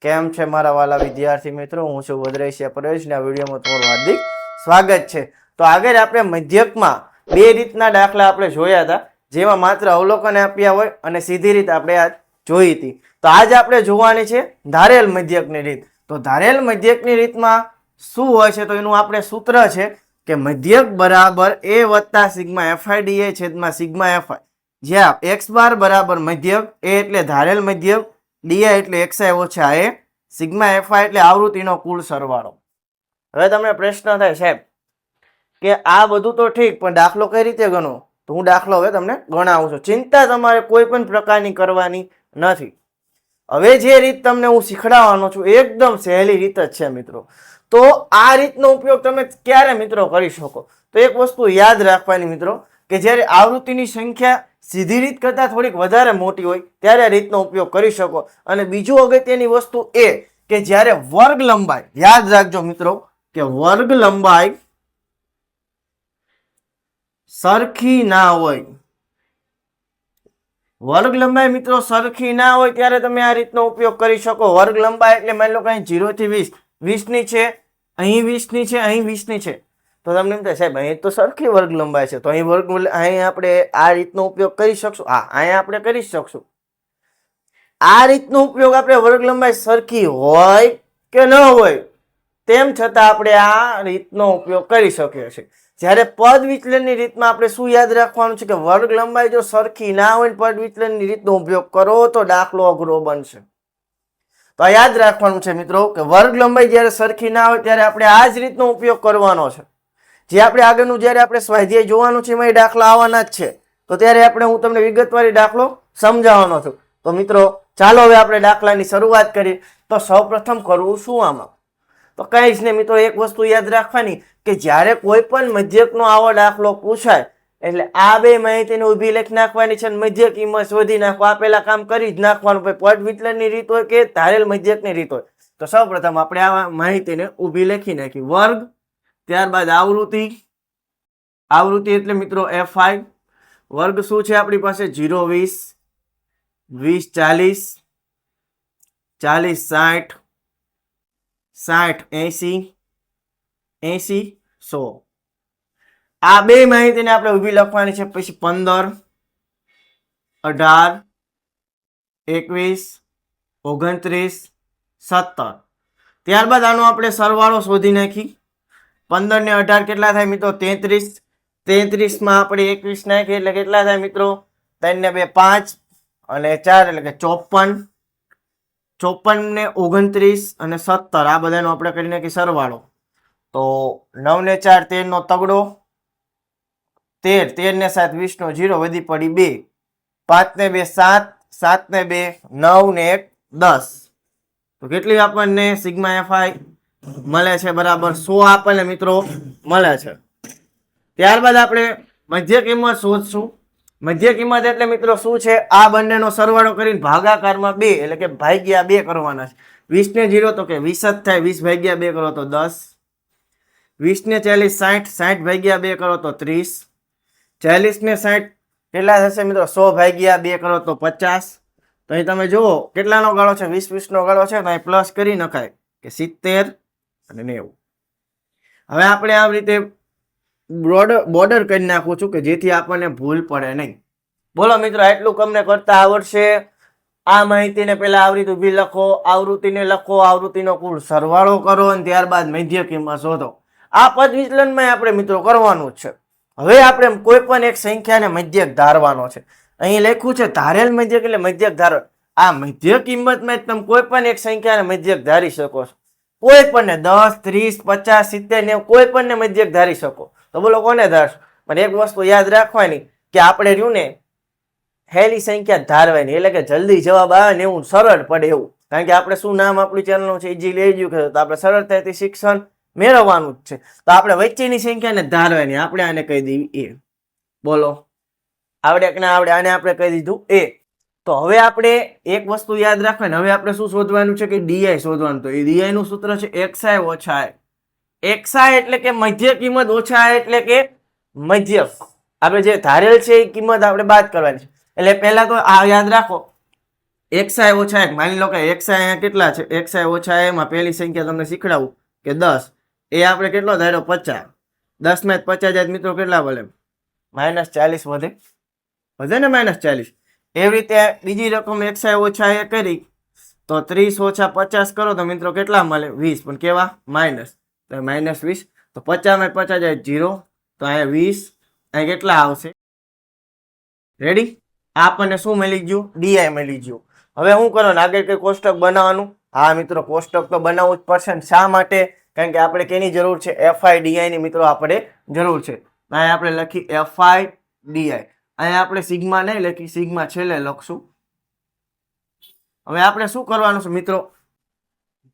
કેમ છે મારા વાલા વિદ્યાર્થી મિત્રો? હું છું વદરેશિયા પરેશ ને આ વિડીયોમાં તમારું હાર્દિક સ્વાગત છે. તો આગળ આપણે મધ્યકમાં બે રીતના દાખલા આપણે જોયા હતા, જેમાં માત્ર અવલોકન આપ્યા હોય અને સીધી રીત આપણે આ જોઈ હતી. તો આજ આપણે જોવાની છે ધારેલ મધ્યકની રીત. તો ધારેલ મધ્યકની રીતમાં શું હોય છે? તો એનું આપણે સૂત્ર છે કે મધ્યક બરાબર a વત્તા સિગ્મા FIDA છેદમાં સિગ્મા FI, જ્યાં x બાર બરાબર મધ્યક, a એટલે ધારેલ મધ્યક, ડી એટલે xi ઓછા a, સિગ્મા fi એટલે આવૃત્તિનો કુલ સરવાળો. હવે તમને પ્રશ્ન થાય સાહેબ કે આ બધું તો ઠીક, પણ દાખલો કઈ રીતે ગણવો? તો હું દાખલો હવે તમને ગણાવું છું. ચિંતા તમારે કોઈ પણ પ્રકારની કરવાની નથી. હવે જે રીત તમને હું શીખડાવવાનો છું એકદમ સહેલી રીત જ છે મિત્રો. તો આ રીતનો ઉપયોગ તમે ક્યારે મિત્રો કરી શકો? તો એક વસ્તુ યાદ રાખવાની મિત્રો, કે જ્યારે આવૃત્તિની સંખ્યા સીધી રીત કરતાં થોડીક વધારે મોટી હોય ત્યારે આ રીતનો ઉપયોગ કરી શકો. અને બીજું અગત્યની વસ્તુ એ કે જ્યારે વર્ગ લંબાઈ, યાદ રાખજો મિત્રો, કે વર્ગ લંબાઈ સરખી ના હોય, વર્ગ લંબાઈ મિત્રો સરખી ના હોય ત્યારે તમે આ રીતનો ઉપયોગ કરી શકો. વર્ગ લંબાઈ એટલે માની લો કે અહીં 0 થી 20, 20 ની છે, અહીં 20 ની છે, અહીં 20 ની છે, તો તમને એમ થાય સાહેબ અહીં તો સરખી વર્ગ લંબાઈ છે, તો અહીં આપણે આ રીતનો ઉપયોગ કરી શકશું. હા, અહીંયા આપણે કરી શકશું. આ રીતનો ઉપયોગ આપણે વર્ગ લંબાઈ સરખી હોય કે ન હોય તેમ છતાં આપણે આ રીતનો ઉપયોગ કરી શકીએ છીએ. જ્યારે પદ વિચલનની રીતમાં આપણે શું યાદ રાખવાનું છે કે વર્ગ લંબાઈ જો સરખી ના હોય પદ વિચલનની રીતનો ઉપયોગ કરો તો દાખલો અઘરો બનશે. તો આ યાદ રાખવાનું છે મિત્રો કે વર્ગ લંબાઈ જ્યારે સરખી ના હોય ત્યારે આપણે આ જ રીતનો ઉપયોગ કરવાનો છે. જે આપણે આગળનું જ્યારે આપણે સ્વાધ્યાય જોવાનું છે એમાં એ દાખલા આવવાના જ છે. તો ત્યારે હું તમને વિગતવાર દાખલો સમજાવવાનો છું. તો મિત્રો ચાલો હવે આપણે દાખલાની શરૂઆત કરીએ. તો સૌપ્રથમ કરવું શું આમાં? તો કઈ જ નહીં મિત્રો, એક વસ્તુ યાદ રાખવાની કે જ્યારે કોઈ પણ મધ્યકનો આવો દાખલો પૂછાય એટલે આ બે માહિતીને ઊભી લખી નાખવાની છે અને મધ્યક કિંમત શોધી નાખો. આ પેલા કામ કરી જ નાખવાનું. પદ વિચલનની રીત હોય કે ધારેલ મધ્યકની રીત હોય, તો સૌપ્રથમ આપણે આ માહિતીને ઊભી લખી નાખી. વર્ગ, ત્યારબાદ આવૃત્તિ, આવૃત્તિ એટલે મિત્રો FI. વર્ગ શું છે આપણી પાસે? 0 20, 20 40, 40 60, 60 80, 80 100. આ બે માહિતીને આપણે ઊભી લખવાની છે. પછી 15, 18, 21, 29, 17. ત્યારબાદ આનો આપણે સરવાળો શોધી નાખી. 15 ને 18 કેટલા થાય મિત્રો? 33. 33 માં આપણે 21 નાખીએ એટલે કેટલા થાય મિત્રો? 3 ને 2 5 અને 4 એટલે કે 54. 54 ને 29 અને 17 આ બધાનો આપણે કરી નાખી સરવાળો. તો 9 ને 4 13 નો તગડો, 13, 13 ને 7 20 નો 0 વધી પડી 2, 5 ને 2 7, 7 ને 2 9 ને 1 10. તો કેટલી આપણને સિગ્મા FI મળે છે? બરાબર 100 આપણને મિત્રો મળે છે. ત્યારબાદ આપણે મધ્ય કિંમત શોધશું. મધ્ય કિંમત એટલે મિત્રો શું છે? આ બંનેનો સરવાળો કરીને ભાગાકારમાં 2 એટલે કે ભાગ્યા 2 કરવાના છે. 20 ને 0 તો કે 20 જ થાય, 20 ભાગ્યા 2 કરો તો 10. 20 ને 40 60, 60 ભાગ્યા 2 કરો તો 30. 40 ને 60 કેટલા થશે મિત્રો? 100 ભાગ્યા 2 કરો તો 50. તો અહીં તમે જુઓ કેટલાનો ગાળો છે? 20 20 નો ગાળો છે, તો અહીં પ્લસ કરી નખાય કે 70 અને 90. હવે આપણે આ રીતે બોર્ડર કરી નાખું છું કે જેથી આપણને ભૂલ પડે નહીં. બોલો મિત્રો, એટલું તમને કરતા આવડશે? આ માહિતીને પહેલા આવૃત્તિ ઊભી લખો, આવૃત્તિને લખો, આવૃત્તિનો કુલ સરવાળો કરો અને ત્યારબાદ મધ્ય કિંમત શોધો. આ પદ વિચલનમાં આપણે મિત્રો કરવાનું જ છે. હવે આપણે કોઈ પણ એક સંખ્યાને મધ્યક ધારવાનો છે. અહીં લખ્યું છે ધારેલ મધ્યક એટલે મધ્યક ધારો. આ મધ્ય કિંમતમાં તમે કોઈ પણ એક સંખ્યાને મધ્યક ધારી શકો છો. કોઈ પણ ને 10 30 50 70 90 કોઈ પણ ને મધ્યક ધારી શકો. તો બોલો કોને ધારશો? પણ એક વસ્તુ યાદ રાખવાની કે આપણે રહ્યું ને હેલી સંખ્યા ધારવાની, એટલે કે જલ્દી જવાબ આવે ને એવું સરળ પડે એવું. કારણ કે આપણે શું નામ આપણી ચેનલનું છે? Easily education. તો આપણે સરળતાથી શિક્ષણ મેળવવાનું જ છે. તો આપણે વચ્ચેની સંખ્યાને ધારવાની. આપણે આને કહી દઈએ A. બોલો આવડે કે ના આવડે? આને આપણે કહી દીધું A. તો હવે આપણે એક વસ્તુ યાદ રાખવાની. હવે આપણે શું શોધવાનું છે કે DI શોધવાનું. તો એ DI નું સૂત્ર છે XI ઓછા I. XI એટલે કે મધ્ય કિંમત, ઓછા એટલે કે મધ્યક. આપણે જે ધારેલ છે એ કિંમત આપણે બાદ કરવાની છે. એટલે પહેલા તો આ યાદ રાખો એક્સઆઈ ઓછા 1 માની લો કે એક્સઆઈ અહીંયા કેટલા છે, એક્સઆઈ ઓછા એમાં પહેલી સંખ્યા તમને શીખડાવું કે 10, એ આપણે કેટલો ધાર્યો 50, 10 માં 50 જાય મિત્રો કેટલા બને -40 વધે, વધે ને -40. એવી રીતે બીજી રકમ એક્સઆઈ ઓછા એ કરી તો 30 ઓછા 50 કરો તો મિત્રો કેટલા મળે 20, પણ કેવા માઇનસ, તો -20, તો 50 માં 50 જાય 0, તો અહીંયા 20, અહીંયા કેટલા આવશે રેડી. આપણને શું મળી ગયું ડીઆઈ મળી ગયું. હવે શું કરવાનું આગળ કઈ કોષ્ટક બનાવવાનું, હા મિત્રો કોષ્ટક તો બનાવવું જ પડશે ને. શા માટે? કારણ કે આપણે કેની જરૂર છે એફઆઈ ડીઆઈ ની મિત્રો આપણે જરૂર છે. અહીંયા આપણે લખી એફઆઈ ડીઆઈ, અહીંયા આપણે સિગ્મા નહીં લખી, સિગ્મા છેલ્લે લખશું. હવે આપણે શું કરવાનું છે મિત્રો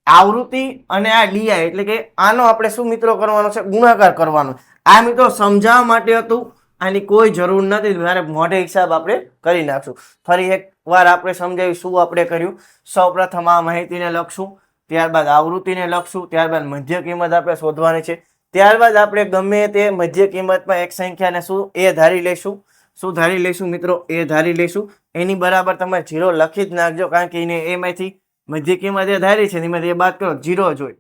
આવૃત્તિ અને આ ડીઆઈ એટલે કે આનો આપણે શું મિત્રો કરવાનો છે ગુણાકાર કરવાનો. આ મિત્રો સમજાવવા માટે હતું, આની કોઈ જરૂર નથી, મારે મોઢે હિસાબ આપણે કરી નાખશું. ફરી એક વાર આપણે સમજાવી શું આપણે કર્યું. સૌપ્રથમ આ માહિતીને લખશું, ત્યારબાદ આવૃત્તિને લખશું, ત્યારબાદ મધ્ય કિંમત આપણે શોધવાની છે. ત્યારબાદ આપણે ગમે તે મધ્ય કિંમતમાં એક સંખ્યાને શું એ ધારી લઈશું. શું ધારી લઈશું મિત્રો? એ ધારી લઈશું. એની બરાબર તમે 0 લખી જ નાખજો, કારણ કે એને એમાંથી મધ્ય કિંમત એ ધારી છે એમાંથી એ બાદ કરો 0 જોઈ.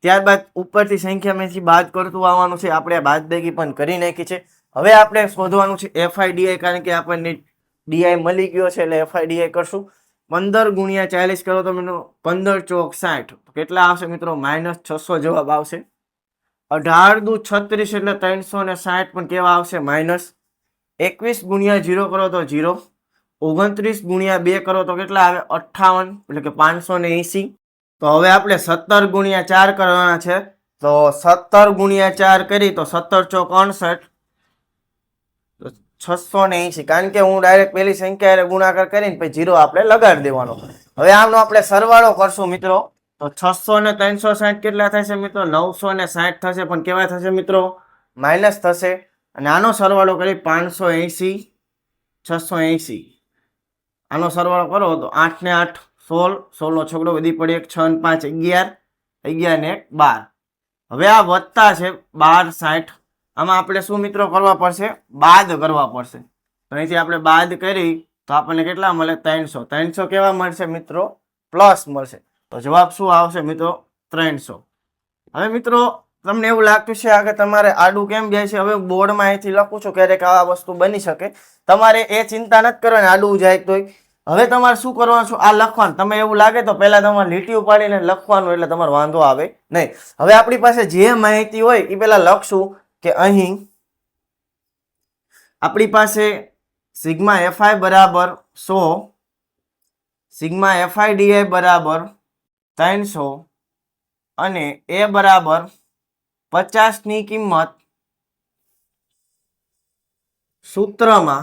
ત્યારબાદ ઉપરથી સંખ્યામાંથી બાદ કરતું આવવાનું છે. આપણે બાદબાકી પણ કરી નાખી છે. હવે આપણે શોધવાનું છે એફઆઈ ડીઆઈ, કારણ કે આપણને ડીઆઈ મળી ગયો છે એટલે એફઆઈ ડીઆઈ કરશું. 15 ગુણ્યા 40 કરો તો મિત્રો 15 ચોક 60, કેટલા આવશે મિત્રો -600 જવાબ આવશે. 18 દુ 36 એટલે 360, પણ કેવા આવશે -. 21 ગુણ્યા 0 કરો તો 0. 29 ગુણ્યા 2 કરો તો કેટલા આવે 58, એટલે કે 580. તો હવે આપણે 17 ગુણ્યા 4 કરવાના છે, તો 17 ગુણ્યા 4 કરી તો 17 ચોક 68, 680. કારણ કે હું ડાયરેક્ટ પેલી સંખ્યા ગુણાકાર કરીને પછી 0 આપણે લગાડી દેવાનો. હવે આમનો આપણે સરવાળો કરશું મિત્રો, તો 600 ને 360 કેટલા થશે મિત્રો 960 થશે, પણ કેવા થશે મિત્રો માઇનસ થશે. અને આનો સરવાળો કરી 580, 680, આનો સરવાળો કરો તો 8 ને 8 16, 16 નો છોકરો વધી પડે 1, 6 ને 5 11, 11 ને 12. હવે આ વધતા છે 12 60, આમાં આપણે શું મિત્રો કરવા પડશે બાદ કરવા પડશે. તો અહીંથી આપણે બાદ કરી તો આપણને કેટલા મળે 300. 300 કેવા મળશે મિત્રો પ્લસ મળશે. તો જવાબ શું આવશે મિત્રો 300. હવે મિત્રો તમને એવું લાગતું છે કે તમારે આડું કેમ જાય છે, હવે બોર્ડમાં અહીંથી લખું છું, ક્યારેક આવા વસ્તુ બની શકે, તમારે એ ચિંતા નથી કરવાની આડું જાય તોય. હવે તમારે શું કરવાનું છે આ લખવાનું, તમે એવું લાગે તો પહેલા તમારે લીટી ઉપાડીને લખવાનું, એટલે તમારે વાંધો આવે નહીં. હવે આપણી પાસે જે માહિતી હોય એ પહેલા લખશું કે અહીં આપણી પાસે સિગ્મા એફઆઈ બરાબર 100, સિગ્મા એફઆઈ ડીઆઈ બરાબર 300 અને એ બરાબર 50 ની કિંમત સૂત્રમાં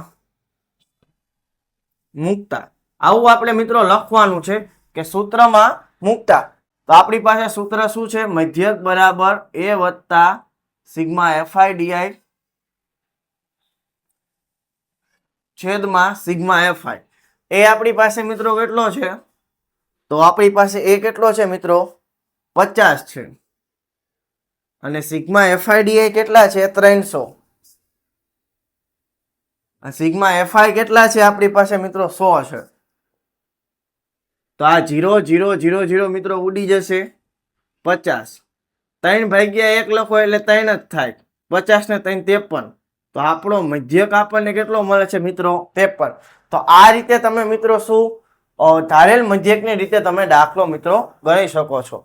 મૂકતા. આવું આપણે મિત્રો લખવાનું છે કે સૂત્રમાં મૂકતા. તો આપણી પાસે સૂત્ર શું છે મધ્યક બરાબર એ વત્તા સિગ્મા એફઆઈ ડીઆઈ છેદમાં સિગ્મા એફઆઈ. એ આપણી પાસે મિત્રો કેટલો છે, તો આપણી પાસે એ કેટલો છે મિત્રો 50 છે, અને સિગ્મા એફઆઈ ડીઆઈ કેટલા છે 300. સિગ્મા એફઆઈ કેટલા છે આપણી પાસે મિત્રો 100 છે. તો આ 0 0 0 0 મિત્રો ઉડી જશે 50. 3 ભાગ્યા 1 લખો એટલે 3 જ થાય, 50 ને 3 53. તો આપણો મધ્યક આપણને કેટલો મળે છે મિત્રો 53. તો આ રીતે તમે મિત્રો શું ધારેલ મધ્યકની રીતે તમે દાખલો મિત્રો ગણી શકો છો.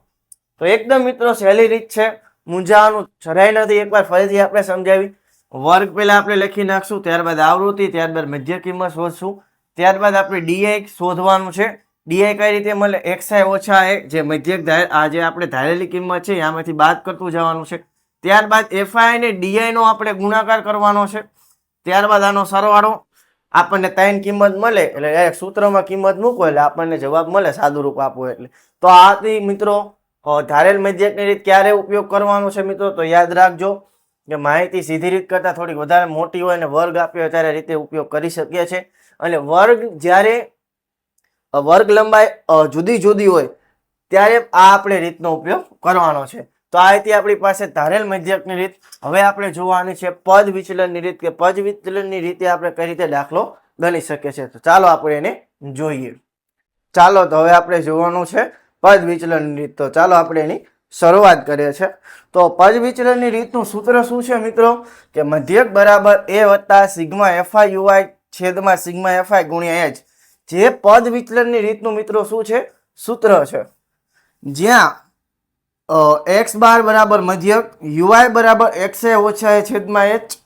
તો એકદમ મિત્રો સહેલી રીત છે, મૂંઝાવાનું જરાય નથી. એકવાર ફરીથી આપણે સમજાવી. વર્ગ પહેલા આપણે લખી નાખશું, ત્યારબાદ આવૃત્તિ, ત્યારબાદ મધ્ય કિંમત શોધશું, ત્યારબાદ આપણે ડીઆઈ શોધવાનું છે. ડીઆઈ કઈ રીતે મળે એક્સઆઈ ઓછા એ, જે મધ્યક આ જે આપણે ધારેલી કિંમત છે આમાંથી બાદ કરતું જવાનું છે. ત્યારબાદ એફઆઈ અને ડીઆઈ નો આપણે ગુણાકાર કરવાનો છે. ત્યારબાદ આનો સરવાળો, આપણને 3 કિંમત મળે એટલે સૂત્રમાં કિંમત મૂકો એટલે આપણને જવાબ મળે, સાદું રૂપ આપો એટલે. તો આથી મિત્રો ધારેલ મધ્યકની રીત ક્યારે ઉપયોગ કરવાનો છે મિત્રો, તો યાદ રાખજો કે માહિતી સીધી રીત કરતા થોડીક વધારે મોટી હોય અને વર્ગ આપ્યો હોય ત્યારે રીતે ઉપયોગ કરી શકીએ છીએ. અને વર્ગ જ્યારે વર્ગ લંબાઈ જુદી જુદી હોય ત્યારે આ આપણે રીતનો ઉપયોગ કરવાનો છે. તો આ રીતે આપણી પાસે ધારેલ મધ્યકની રીત. હવે આપણે જોવાની છે પદ વિચલનની રીત, કે પદ વિચલનની રીતે આપણે કઈ રીતે દાખલો ગણી શકીએ છીએ. તો ચાલો આપણે એને જોઈએ. ચાલો તો હવે આપણે જોવાનું છે પદ વિચલનની રીત. તો ચાલો આપણે એની શરૂઆત કરીએ છીએ. તો પદ વિચલનની રીતનું સૂત્ર શું છે મિત્રો? કે મધ્યક બરાબર a વત્તા સિગ્મા fi ui છેદમાં સિગ્મા fi ગુણ્યા h. જે પદ વિચલનની રીતનું મિત્રો શું છે? સૂત્ર છે. જ્યાં x બાર બરાબર મધ્યક, ui બરાબર xa ઓછા a છેદમાં h,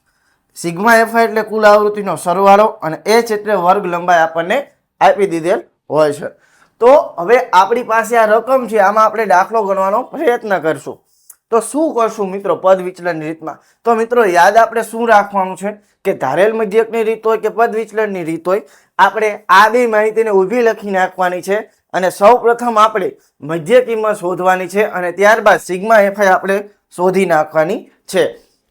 સિગ્મા fi એટલે કુલ આવૃત્તિનો સરવાળો અને h એટલે વર્ગ લંબાઈ આપણને આપી દીધેલ હોય છે. તો હવે આપણી પાસે આ રકમ છે, આમાં આપણે દાખલો ગણવાનો પ્રયત્ન કરશું. તો શું કરશું મિત્રો પદ વિચલનની રીતમાં? તો મિત્રો યાદ આપણે શું રાખવાનું છે કે ધારેલ મધ્યકની રીત હોય કે પદ વિચલનની રીત હોય, આપણે આ બે માહિતીને ઊભી લખી નાખવાની છે અને સૌપ્રથમ આપણે મધ્ય કિંમત શોધવાની છે અને ત્યારબાદ સિગ્મા fi આપણે શોધી નાખવાની છે.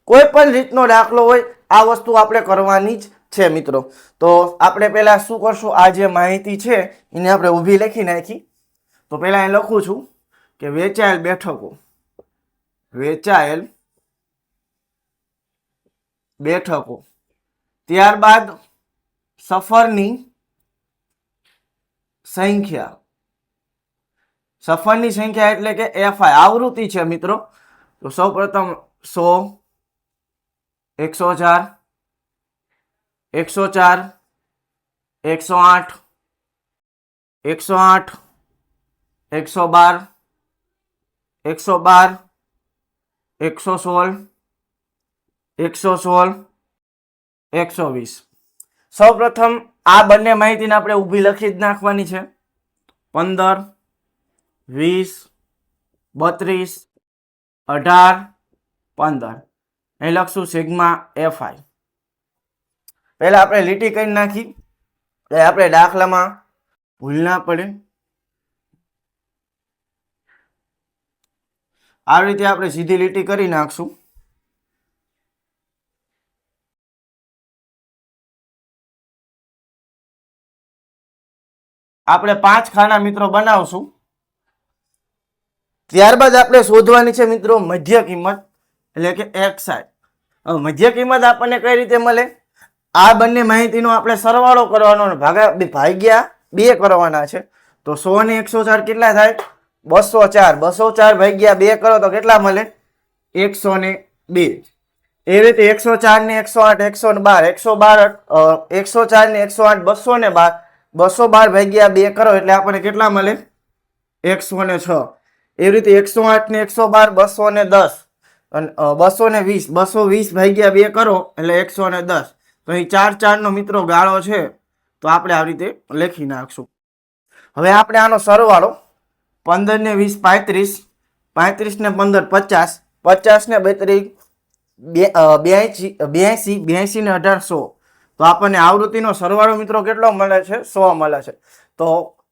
કોઈ પણ રીતનો દાખલો હોય આ વસ્તુ આપણે કરવાની જ છે મિત્રો. તો આપણે પહેલા શું કરશું, આ જે માહિતી છે એને આપણે ઊભી લખી નાખી. તો પહેલા અહીં લખું છું કે વેચાયેલ બેઠકો, ત્યારબાદ સફરની સંખ્યા એટલે કે fi આવૃત્તિ છે મિત્રો. તો સૌપ્રથમ 100, 104, 108, 112, 112, 112, 112, 116, 116, 120. સૌપ્રથમ આ બંને માહિતીને આપણે ઊભી લખી જ નાખવાની છે. 15, 20, 32, 18, 15. અહીં લખશું સિગ્મા fi. પહેલા આપણે લીટી કરી નાખી એટલે આપણે દાખલામાં ભૂલ ના પડે. આ રીતે આપણે સીધી લીટી કરી નાખશું. આપણે 5 ખાના મિત્રો બનાવશું. ત્યારબાદ આપણે શોધવાની છે મિત્રો મધ્ય કિંમત એટલે કે xi. મધ્ય કિંમત આપણને કઈ રીતે મળે? આ બંને માહિતીનો આપણે સરવાળો કરવાનો અને ભાગ્યા 2 કરવાના છે. તો 100 ને 104 કેટલા થાય? 204. 204 ભાગ્યા 2 કરો તો કેટલા મળે? 102. એ રીતે 104 ને 108, 112, 104 ને 108, 212. 212 ભાગ્યા 2 કરો એટલે આપણને કેટલા મળે? 106. એવી રીતે 108 ને 112, 210 અને 220. 220 ભાગ્યા 2 કરો એટલે 110. તો અહીં 4 નો મિત્રો ગાળો છે તો આપણે આવી રીતે લખી નાખશું. હવે આપણે આનો સરવાળો 15 ને 20 35, 35 ને 15 50, 50 ને 32 82, 82 ને 18 100. તો આપણને આવૃત્તિનો સરવાળો મિત્રો કેટલો મળે છે? 100 મળે છે. તો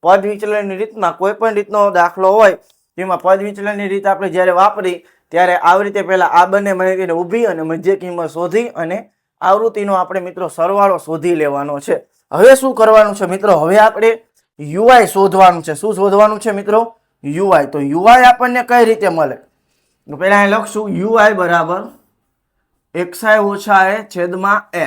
પદ વિચલનની રીતમાં કોઈ પણ રીતનો દાખલો હોય તેમાં પદ વિચલનની રીત આપણે જ્યારે વાપરી ત્યારે આવી રીતે પહેલા આ બંને માહિતીને ઊભી અને મધ્ય કિંમત શોધી અને આવૃત્તિનો આપણે મિત્રો સરવાળો શોધી લેવાનો છે. હવે શું કરવાનું છે મિત્રો? હવે આપણે ui શોધવાનું છે. શું શોધવાનું છે મિત્રો? ui. તો ui આપણને કઈ રીતે મળે? તો પહેલા અહીં લખશું ui બરાબર xi ઓછા a છેદમાં h.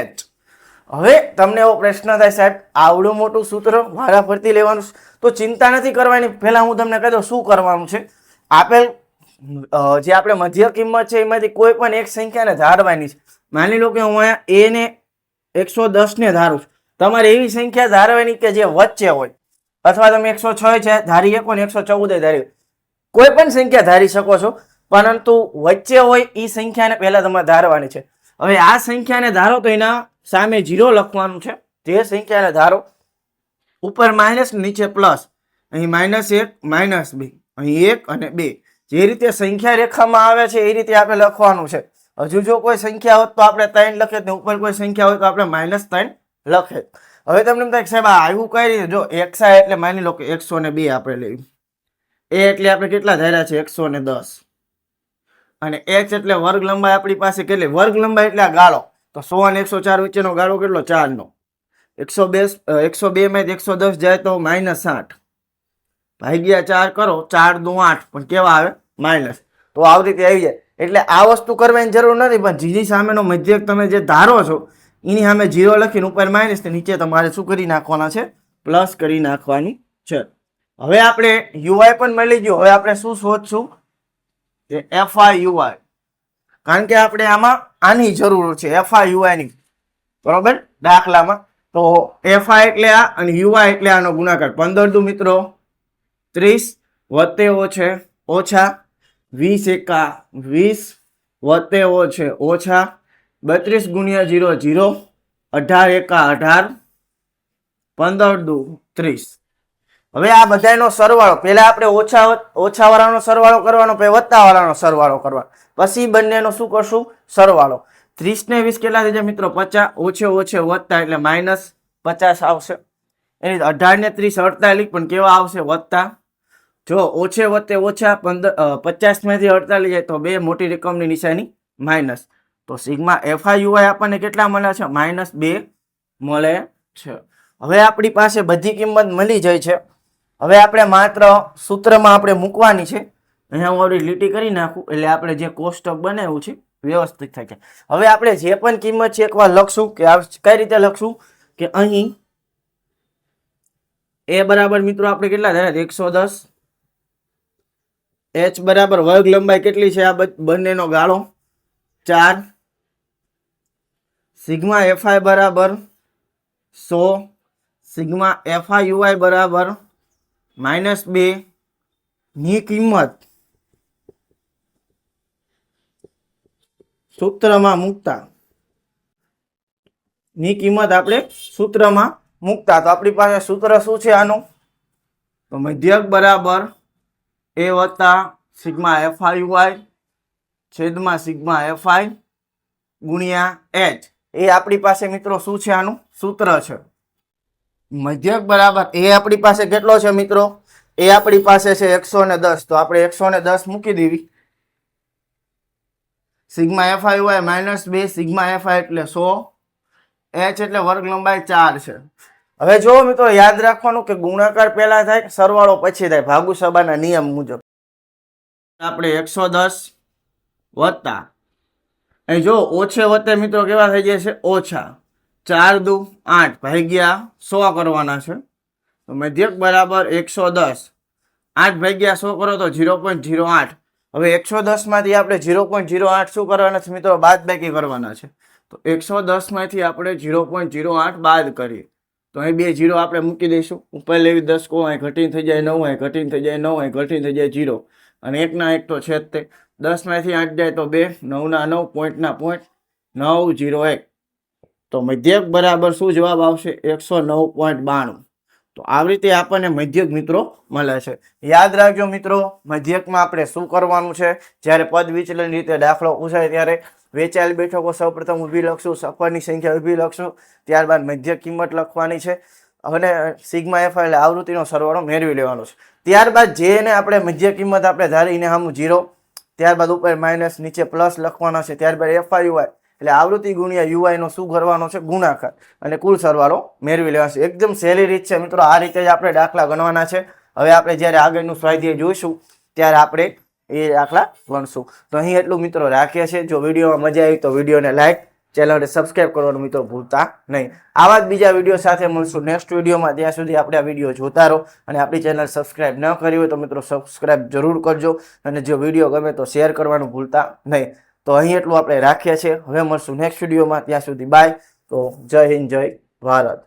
હવે તમને એવો પ્રશ્ન થાય, સાહેબ આવડું મોટું સૂત્ર વારા ફરતી લેવાનું? તો ચિંતા નથી કરવાની. પહેલા હું તમને કહી દઉં શું કરવાનું છે. આપેલ જે આપણે મધ્ય કિંમત છે એમાંથી કોઈ પણ એક સંખ્યાને ધારવાની છે. માની લો કે હું અહીંયા a ને 110 ને ધારું છું. તમારે એવી સંખ્યા ધારવાની કે જે વચ્ચે હોય, અથવા તમે 106 છે ધારી શકો ને 114 ધારી, કોઈ પણ સંખ્યા ધારી શકો છો, પરંતુ વચ્ચે હોય એ સંખ્યાને પહેલા તમારે ધારવાની છે. હવે આ સંખ્યાને ધારો તો એના સામે 0 લખવાનું છે. જે સંખ્યાને ધારો ઉપર માઇનસ નીચે પ્લસ, અહીં -1 -2, અહીં 1 અને 2. જે રીતે સંખ્યા રેખામાં આવે છે એ રીતે આપણે લખવાનું છે. હજુ જો કોઈ સંખ્યા હોત તો આપણે 3 લખે, ને ઉપર કોઈ સંખ્યા હોય તો આપણે -3 લખે. હવે તમને એમ થાય સાહેબ આવ્યું કઈ રીતે? જો xi એટલે માની લો કે 102 આપણે લઈએ, a એટલે આપણે કેટલા ધાર્યા છે? 110, અને h એટલે વર્ગ લંબાઈ આપણી પાસે કેટલી? વર્ગ લંબાઈ એટલે આ ગાળો. તો 100 અને 104 વચ્ચેનો ગાળો કેટલો? 4 નો. 102 માં 110 જાય તો -8 ભાગ્યા 4 કરો, 4 દુ 8, પણ કેવા આવે? માઇનસ. તો આવી રીતે આવી જાય. એટલે આ વસ્તુ કરવાની જરૂર નથી, પણ જેની સામેનો મધ્યક તમે જે ધારો છો એની સામે 0 લખીને ઉપર માઇનસ, નીચે તમારે શું કરી નાખવાના છે? પ્લસ કરી નાખવાની છે. હવે આપણે યુઆઈ પણ મળી ગયું. હવે આપણે શું શોધશું કે એફઆઈ યુઆઈ, કારણ કે આપણે આમાં આની જરૂર છે એફઆઈ યુઆઈ ની, બરોબર દાખલામાં. તો એફઆઈ એટલે આ અને યુઆઈ એટલે આનો ગુણાકાર. 15 દુ મિત્રો 30 વત્તે ઓછા 20 એકા 20 વત્તે ઓછા 32 ગુણ્યા 0 0, 18 એકા 18, 15 દુ 30. હવે આ બધાનો સરવાળો, પહેલા આપણે ઓછા વાળાનો સરવાળો કરવાનો, પછી વત્તા વાળાનો સરવાળો કરવાનો, પછી બંનેનો શું કરશું સરવાળો. 30 ને 20 કેટલા થઈ જાય મિત્રો 50, ઓછે વત્તા એટલે -50 આવશે. એની 18 ને 30 48, પણ કેવા આવશે વત્તા. જો ઓછે વત્તે ઓછા 50 માંથી 48 જાય તો બે મોટી રકમની નિશાની માઇનસ. તો સિગ્મા એફઆઈ યુઆઈ આપણને કેટલા મળે છે -2 મળે છે. હવે આપણી પાસે બધી કિંમત મળી જાય છે. હવે આપણે માત્ર સૂત્રમાં આપણે મૂકવાની છે. અહીંયા હું આવડી લીટી કરી નાખું એટલે આપણે જે કોષ્ટક બનાવ્યું છે વ્યવસ્થિત થાય છે. હવે આપણે જે પણ કિંમત છે એકવાર લખશું કે કઈ રીતે લખશું કે અહીં એ બરાબર મિત્રો આપણે કેટલા થાય 110, h બરાબર વર્ગ લંબાઈ કેટલી છે આ બંનેનો ગાળો 4, સિગ્મા એફઆઈ બરાબર 100, સિગ્મા એફઆઈ યુઆઈ બરાબર -2 ની કિંમત સૂત્રમાં મૂકતા તો આપણી પાસે સૂત્ર શું છે આનું, તો મધ્યક બરાબર એ વત્તા સિગ્મા એફઆઈ યુઆઈ છેદમાં સિગ્મા એફઆઈ ગુણ્યા h. એ આપણી પાસે મિત્રો શું છે આનું સૂત્ર છે. મધ્યક બરાબર એ આપણી પાસે કેટલો છે મિત્રો, એ આપણી પાસે છે 110. તો આપણે 110 મૂકી દેવી. Sigma FI UI -2, sigma FI એટલે 100, h એટલે વર્ગ લંબાઈ 4 છે. હવે જો મિત્રો યાદ રાખવાનું કે ગુણાકાર પહેલા થાય સરવાળો પછી થાય ભાગુ સબાના નિયમ મુજબ. આપણે 110 વત્તા અહીં જો ઓછે વત્તે મિત્રો કેવા થઈ જાય છે ઓછા 4 દુ 8 ભાગ્યા 100 કરવાના છે. તો મધ્યક બરાબર 110, 8 ભાગ્યા 100 કરો તો 0.08. હવે 110 માંથી આપણે 0.08 શું કરવાના છે મિત્રો બાદબાકી કરવાના છે. તો 110 માંથી આપણે 0.08 બાદ કરીએ તો અહીં 2 0 આપણે મૂકી દઈશું. ઉપર લેવી 10 કો અહીં ઘટીને થઈ જાય 9, અહીં ઘટીને થઈ જાય 9, અહીં ઘટીને થઈ જાય 0 અને 1 ના 1 તો છે જ તે. 10 માંથી 8 જાય તો 2, 9 ના 9, પોઈન્ટ ના પોઈન્ટ 901. તો મધ્યક બરાબર શું જવાબ આવશે 109.92. તો આવી રીતે આપણને મધ્યક મિત્રો મળે છે. યાદ રાખજો મિત્રો મધ્યકમાં આપણે શું કરવાનું છે, જ્યારે પદ વિચલન રીતે દાખલો પૂછાય ત્યારે વેચાયેલ બેઠકો સૌપ્રથમ ઊભી લખશું, સફરની સંખ્યા ઊભી લખશું, ત્યારબાદ મધ્યક કિંમત લખવાની છે અને સિગ્મા એફઆઈ એટલે આવૃત્તિનો સરવાળો મેળવી લેવાનો છે. ત્યારબાદ જેને આપણે મધ્યક કિંમત આપણે ધારીને સામું 0, ત્યારબાદ ઉપર માઇનસ નીચે પ્લસ લખવાના છે. ત્યારબાદ એફઆઈ યુઆઈ એટલે આવૃત્તિ ગુણ્યા યુઆઈ નો શું કરવાનો છે ગુણાકાર અને કુલ સરવાળો મેળવી લેવાનો છે. એકદમ સહેલી રીત છે મિત્રો. આ રીતે જ આપણે દાખલા ગણવાના છે. હવે આપણે જ્યારે આગળનું સ્વાધ્યાય જોઈશું ત્યારે આપણે એ દાખલા ગણશું. તો અહીં એટલું મિત્રો રાખીએ છીએ. જો વિડીયોમાં મજા આવી તો વિડીયોને લાઈક, ચેનલને સબસ્ક્રાઇબ કરવાનું મિત્રો ભૂલતા નહીં. આવા જ બીજા વિડીયો સાથે મળશું નેક્સ્ટ વિડીયોમાં. ત્યાં સુધી આપણે આ વિડીયો જોતા રહો અને આપણી ચેનલ સબસ્ક્રાઇબ ન કરી હોય તો મિત્રો સબસ્ક્રાઇબ જરૂર કરજો અને જો વિડીયો ગમે તો શેર કરવાનું ભૂલતા નહીં. તો અહીં એટલું આપણે રાખીએ છીએ. હવે મળશું નેક્સ્ટ વિડીયોમાં. ત્યાં સુધી બાય. તો જય હિન્દ, જય ભારત.